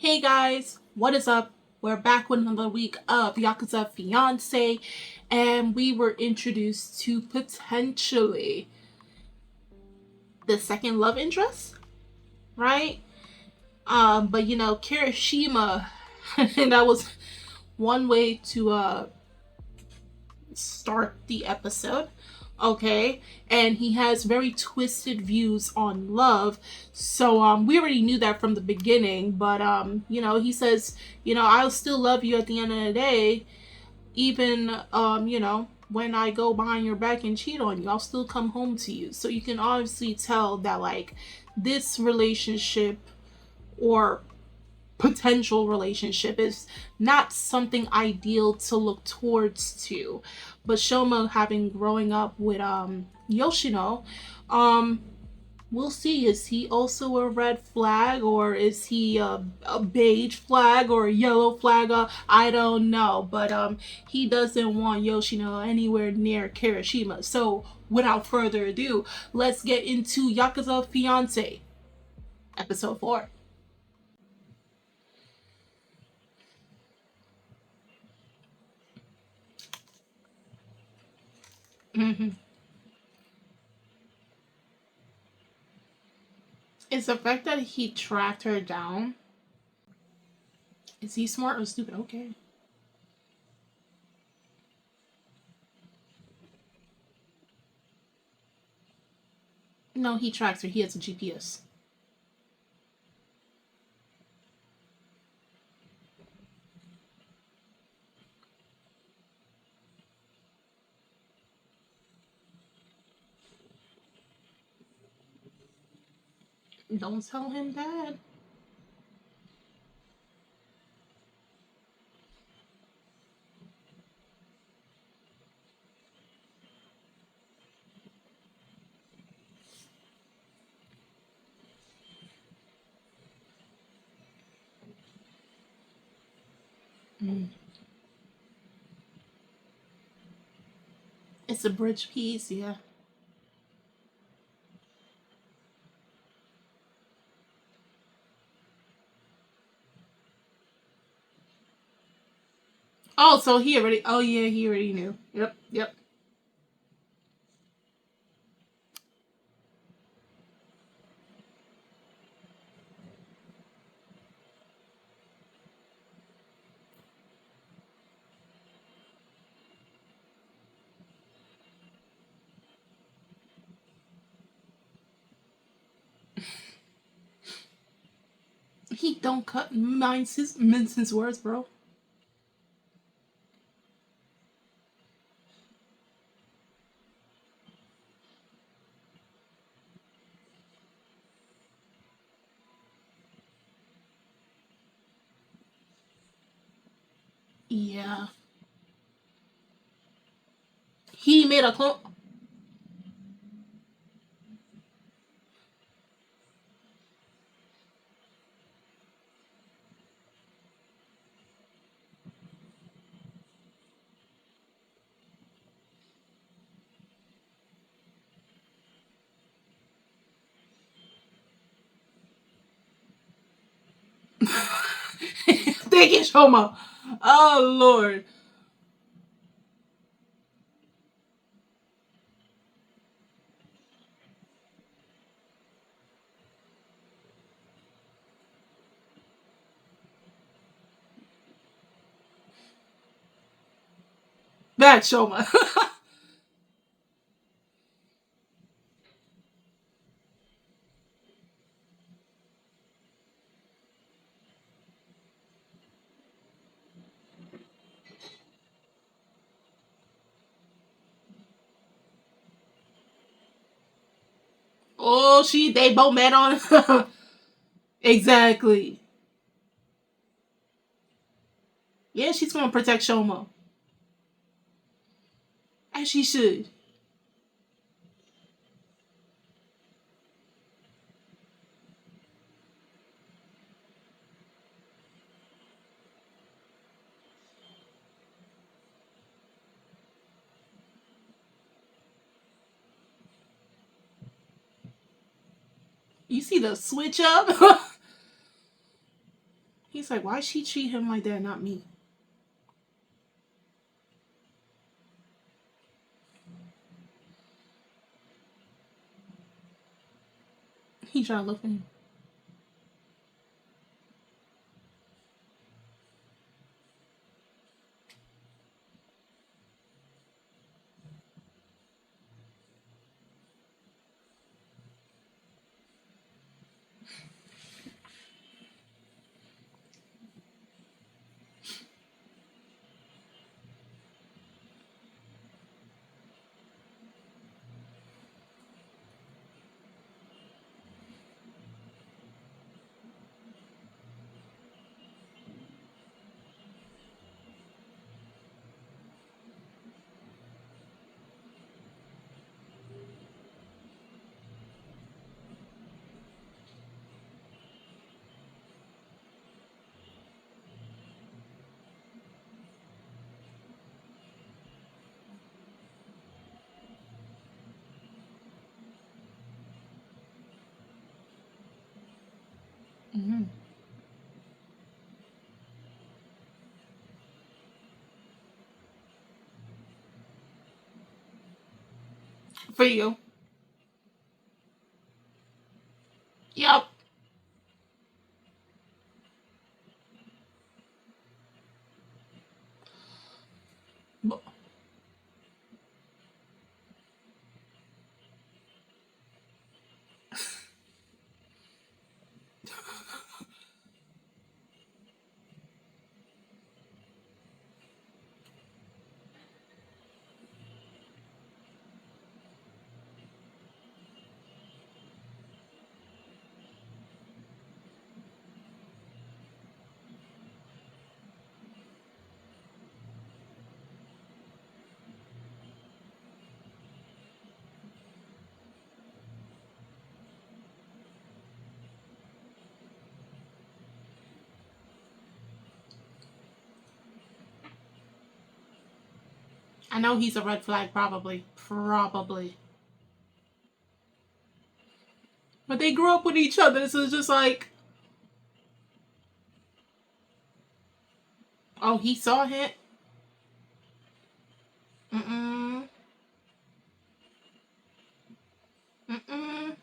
Hey guys, what is up? We're back with another week of Yakuza Fiancé, and we were introduced to potentially the second love interest, right? But Kirishima, and that was one way to start the episode. Okay, and he has very twisted views on love. So we already knew that from the beginning, but he says, I'll still love you at the end of the day, even when I go behind your back and cheat on you, I'll still come home to you. So you can obviously tell that like this relationship or potential relationship is not something ideal to look towards to. But Shoma, having growing up with Yoshino, um we'll see, is he also a red flag, or is he a beige flag or a yellow flag? I don't know, but he doesn't want Yoshino anywhere near Kirishima. So without further ado, let's get into Yakuza Fiancé episode 4. Mm-hmm. Is the fact that he tracked her down, is he smart or stupid? Okay. No, he tracks her. He has a GPS. Don't tell him that. Mm. It's a bridge piece, yeah. Oh, so he already. Oh, yeah, he already knew. Yep, yep. He don't cut mince his words, bro. Yeah. He made a clone. Thank you, Shoma. Oh, Lord. Bad Shoma. Oh, they both met on. Exactly. Yeah, she's gonna protect Shoma. As she should. You see the switch up? He's like, why she treat him like that, not me? He trying to look for him. Mm-hmm. For you. Yep. I know he's a red flag, probably. Probably. But they grew up with each other, so it's just like, oh, he saw him. Mm-mm. Mm-mm.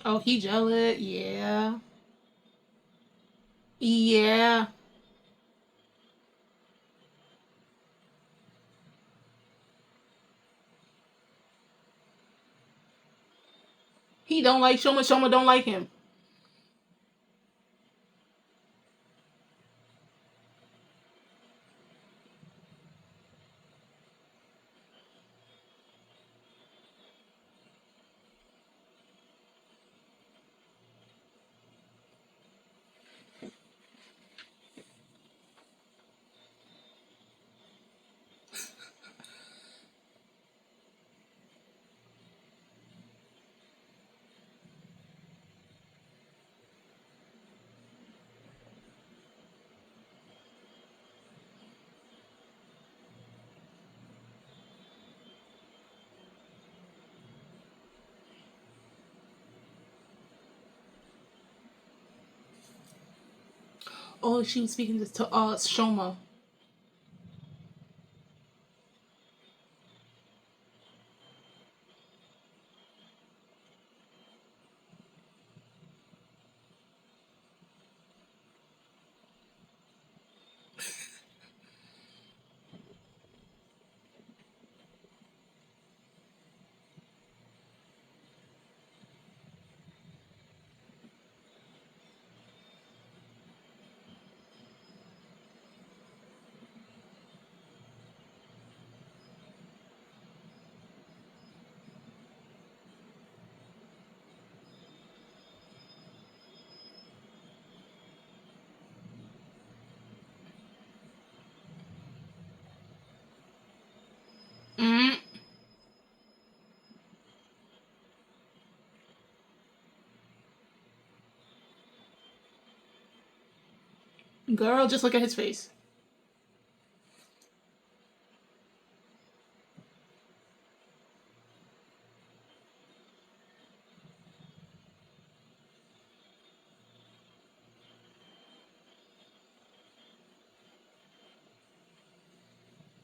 Oh, he jealous. Yeah. Yeah. He don't like Shoma. Shoma don't like him. Oh, she was speaking to Shoma. Girl, just look at his face.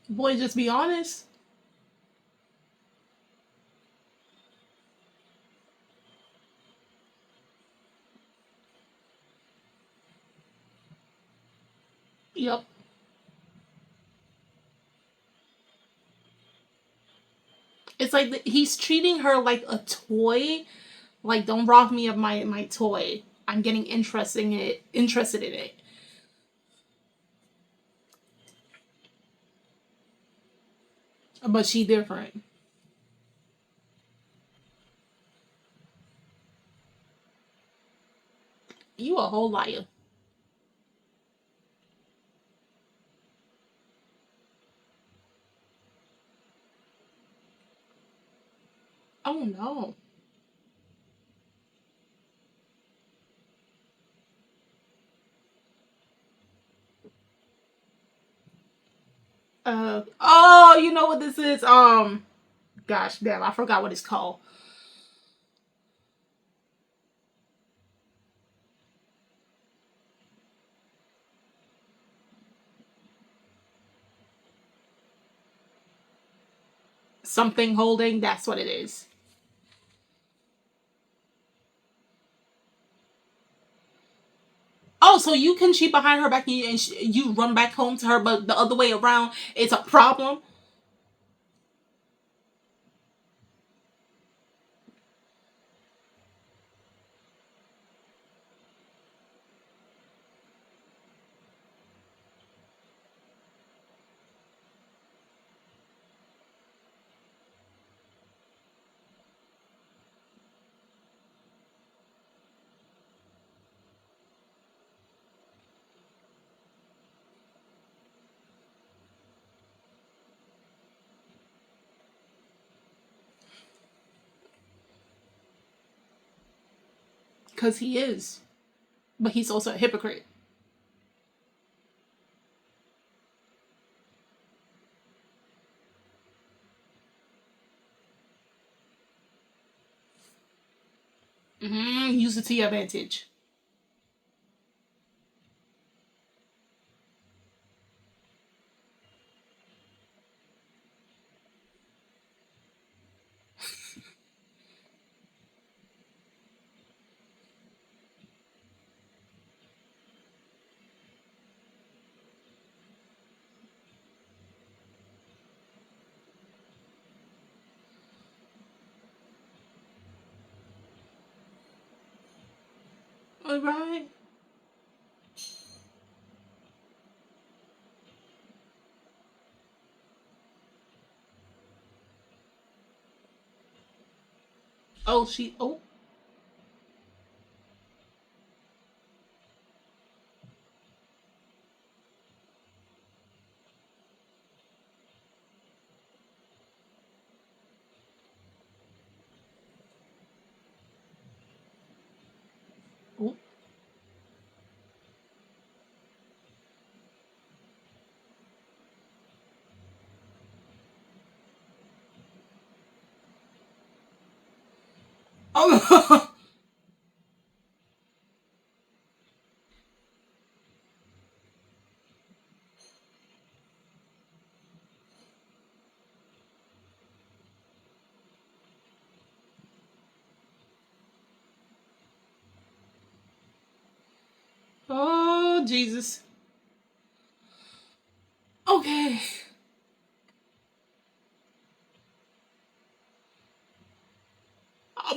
Boy, just be honest. Yep. It's like he's treating her like a toy. Like, don't rob me of my toy. I'm getting interested in it. But she different. You a whole liar. Oh no. Oh, you know what this is? Gosh damn, I forgot what it's called. Something holding, that's what it is. Oh, so you can cheat behind her back and you run back home to her, but the other way around, it's a problem. Because he is. But he's also a hypocrite. Use it to your advantage. All right. Oh, she. Oh. Oh. Oh. Oh, Jesus. Okay.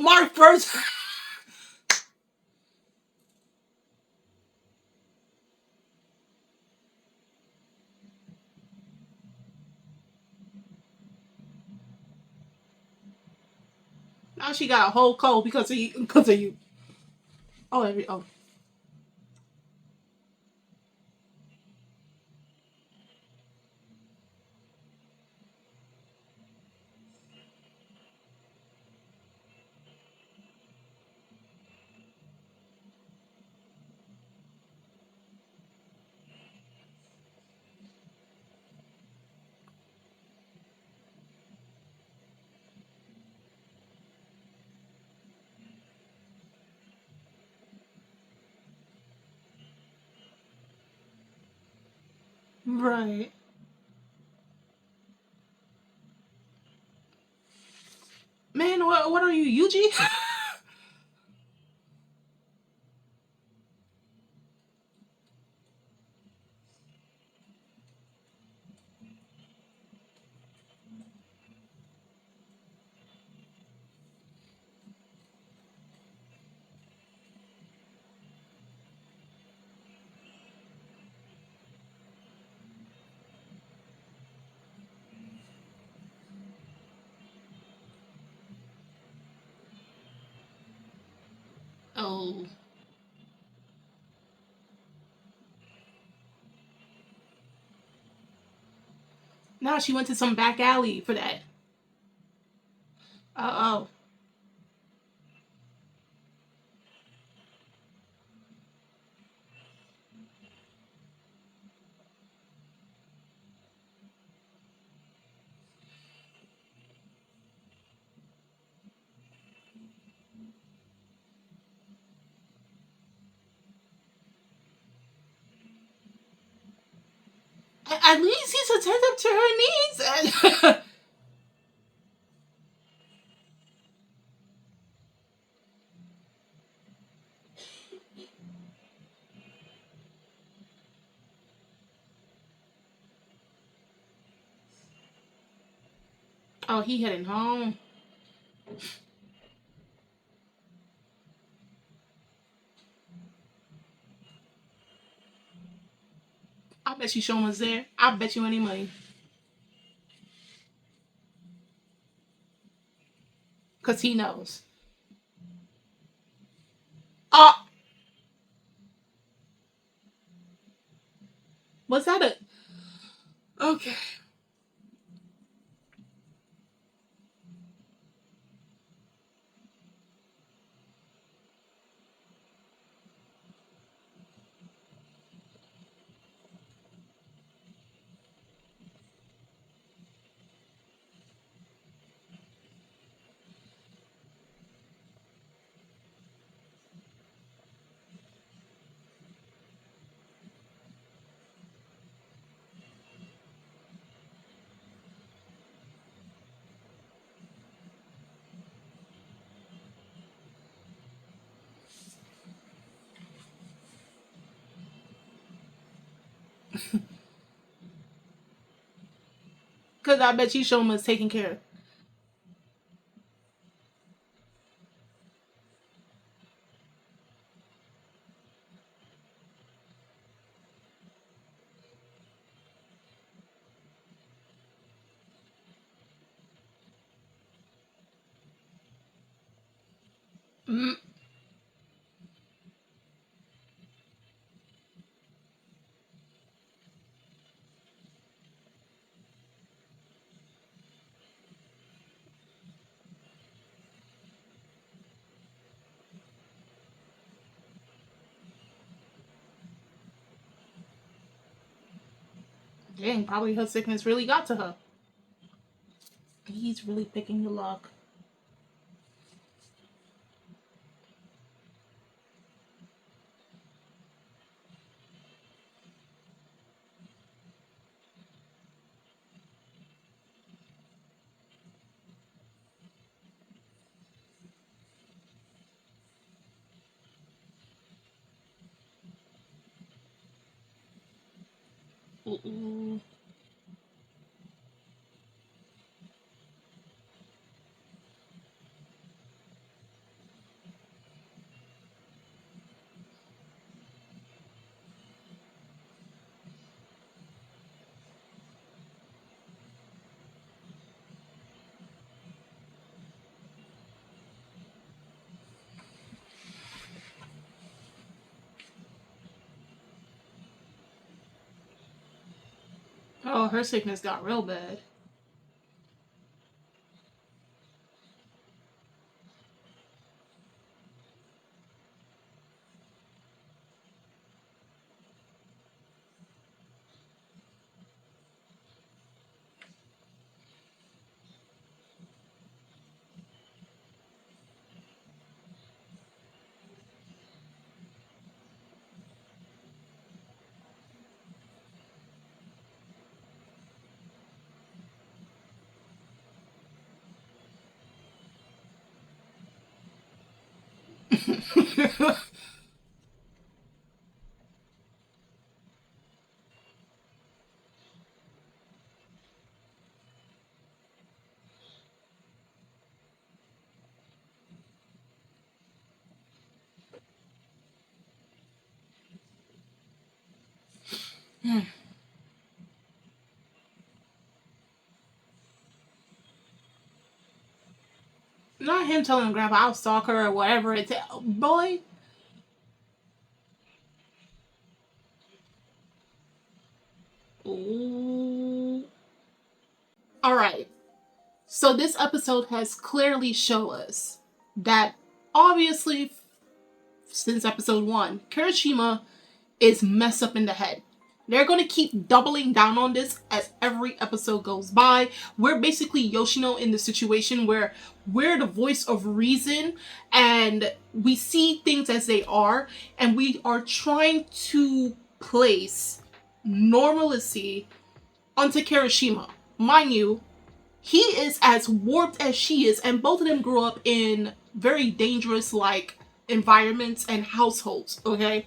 Mark first. Now she got a whole cold because of you. Oh, oh. Right. Man, what are you, Yuji? Oh. Now she went to some back alley for that. Oh. At least he's attentive to her needs. Oh, he heading home. I bet you Shoma's there. I bet you any money. Because he knows. Oh, was that a... Okay. Because I bet you Shoma's taking care. Mm. Dang, probably her sickness really got to her. He's really picking the lock. Ooh. Oh, her sickness got real bad. Not him telling grandpa I'll stalk her or whatever. It's boy. Ooh. All right. So this episode has clearly shown us that obviously since episode 1, Kirishima is messed up in the head. They're going to keep doubling down on this as every episode goes by. We're basically Yoshino in the situation where we're the voice of reason and we see things as they are, and we are trying to place normalcy onto Kirishima. Mind you, he is as warped as she is, and both of them grew up in very dangerous environments and households, okay?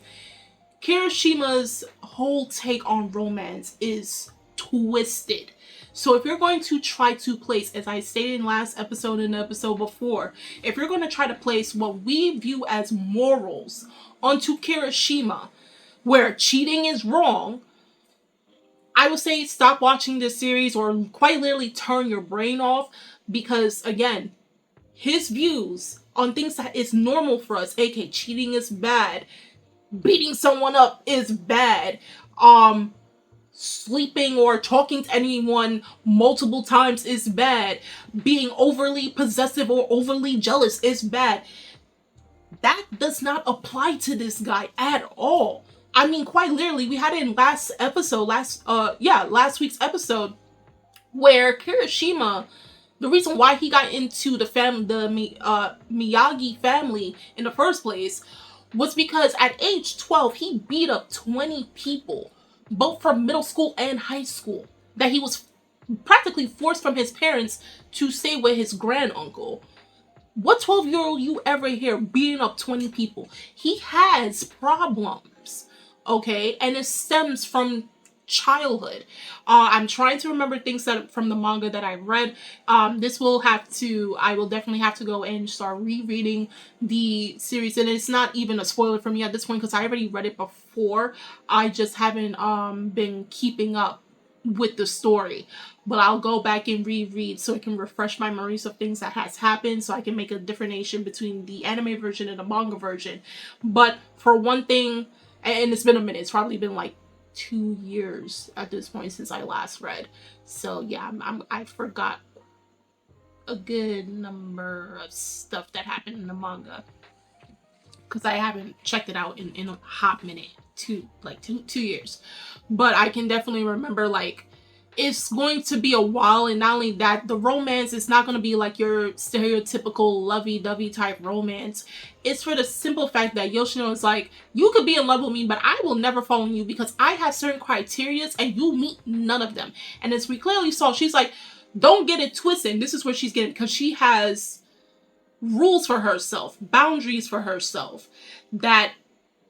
Kirishima's whole take on romance is twisted. So if you're going to try to place, as I stated in last episode and the episode before, if you're going to try to place what we view as morals onto Kirishima, where cheating is wrong, I would say stop watching this series or quite literally turn your brain off, because again, his views on things that is normal for us, aka cheating is bad, beating someone up is bad, sleeping or talking to anyone multiple times is bad, being overly possessive or overly jealous is bad. That does not apply to this guy at all. I mean, quite literally, we had it in last week's episode, where Kirishima, the reason why he got into the Miyagi family in the first place was because at age 12, he beat up 20 people, both from middle school and high school, that he was practically forced from his parents to stay with his granduncle. What 12-year-old you ever hear beating up 20 people? He has problems, okay? And it stems from childhood. I'm trying to remember things that from the manga that I read. I will definitely have to go and start rereading the series, and it's not even a spoiler for me at this point because I already read it before. I just haven't been keeping up with the story, but I'll go back and reread so I can refresh my memories of things that has happened, so I can make a differentiation between the anime version and the manga version. But for one thing, and it's been a minute, it's probably been like 2 years at this point since I last read, so yeah, I forgot a good number of stuff that happened in the manga because I haven't checked it out in a hot minute. Two years, but I can definitely remember it's going to be a while, and not only that, the romance is not going to be like your stereotypical lovey-dovey type romance. It's for the simple fact that Yoshino is like, you could be in love with me, but I will never fall in you because I have certain criterias and you meet none of them. And as we clearly saw, she's like, don't get it twisted. This is where she's getting, because she has rules for herself, boundaries for herself, that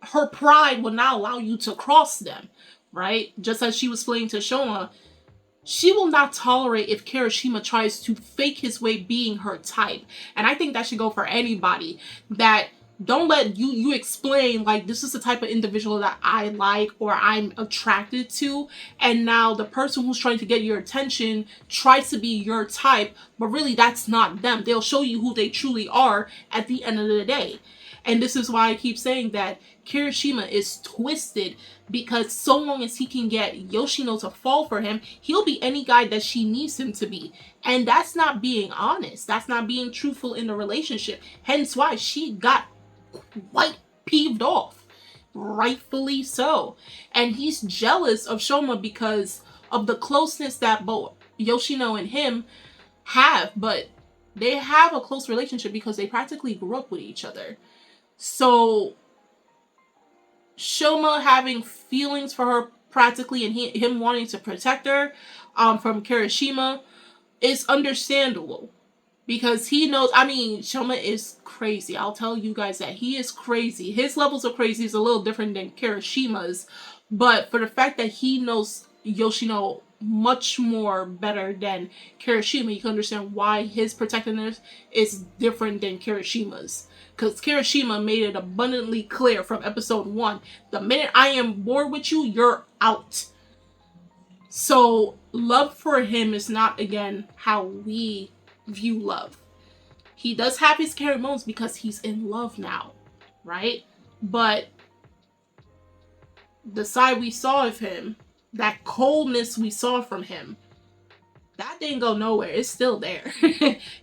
her pride will not allow you to cross them, right? Just as she was explaining to Shoma, she will not tolerate if Kirishima tries to fake his way being her type. And I think that should go for anybody, that don't let you explain this is the type of individual that I like or I'm attracted to, and now the person who's trying to get your attention tries to be your type, but really that's not them. They'll show you who they truly are at the end of the day. And this is why I keep saying that Kirishima is twisted, because so long as he can get Yoshino to fall for him, he'll be any guy that she needs him to be. And that's not being honest. That's not being truthful in the relationship. Hence why she got quite peeved off. Rightfully so. And he's jealous of Shoma because of the closeness that both Yoshino and him have. But they have a close relationship because they practically grew up with each other. So Shoma having feelings for her practically, and him wanting to protect her from Kirishima is understandable. because he knows. I mean, Shoma is crazy. I'll tell you guys that he is crazy. His levels of crazy is a little different than Kirishima's, but for the fact that he knows Yoshino much more better than Kirishima, you can understand why his protectiveness is different than Kirishima's. Because Kirishima made it abundantly clear from episode 1, the minute I am bored with you, you're out. So love for him is not, again, how we view love. He does have his scary moments because he's in love now, right? But the side we saw of him, that coldness we saw from him, that didn't go nowhere. It's still there.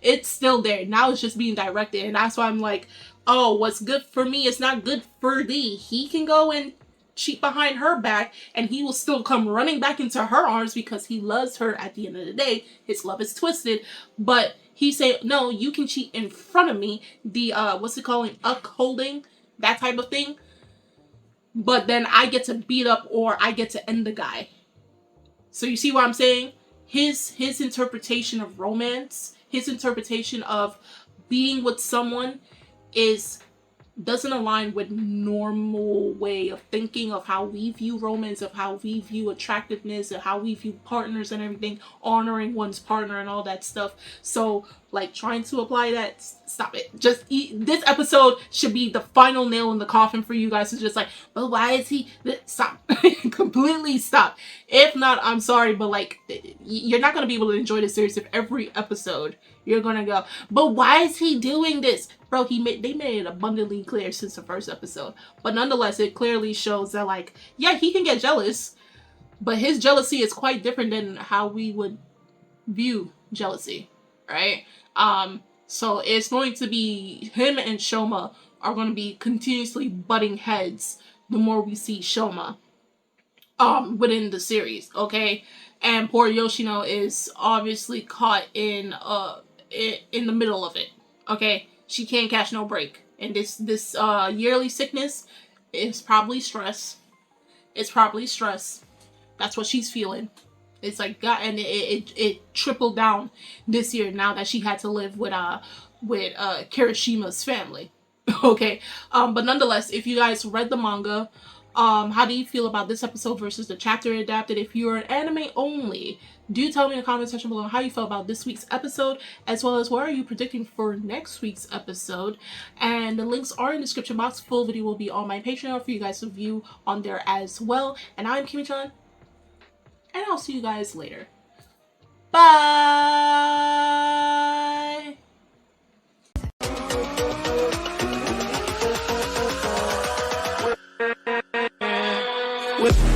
It's still there. Now it's just being directed. And that's why I'm like, oh, what's good for me is not good for thee. He can go and cheat behind her back and he will still come running back into her arms because he loves her at the end of the day. His love is twisted. But he say, no, you can cheat in front of me. The, what's it called? Upholding, that type of thing. But then I get to beat up or I get to end the guy. So you see what I'm saying? His interpretation of romance, his interpretation of being with someone doesn't align with normal way of thinking of how we view romance, of how we view attractiveness, of how we view partners and everything, honoring one's partner and all that stuff. So like trying to apply that, stop it. Just this episode should be the final nail in the coffin for you guys. It's just like, but why is he, stop. Completely stop. If not, I'm sorry, but like you're not going to be able to enjoy this series if every episode you're going to go, but why is he doing this? Bro, they made it abundantly clear since the first episode. But nonetheless, it clearly shows that, like, yeah, he can get jealous, but his jealousy is quite different than how we would view jealousy, right? So it's going to be him and Shoma are going to be continuously butting heads the more we see Shoma within the series, okay? And poor Yoshino is obviously caught in the middle of it, okay? She can't catch no break. And this yearly sickness is probably stress. It's probably stress. That's what she's feeling. It's like, God, and it tripled down this year now that she had to live with Kirishima's family. Okay. But nonetheless, if you guys read the manga, how do you feel about this episode versus the chapter adapted? If you're an anime only, do tell me in the comment section below how you felt about this week's episode, as well as what are you predicting for next week's episode. And the links are in the description box. Full video will be on my Patreon for you guys to view on there as well. And I'm Kimi-chan, and I'll see you guys later. Bye! With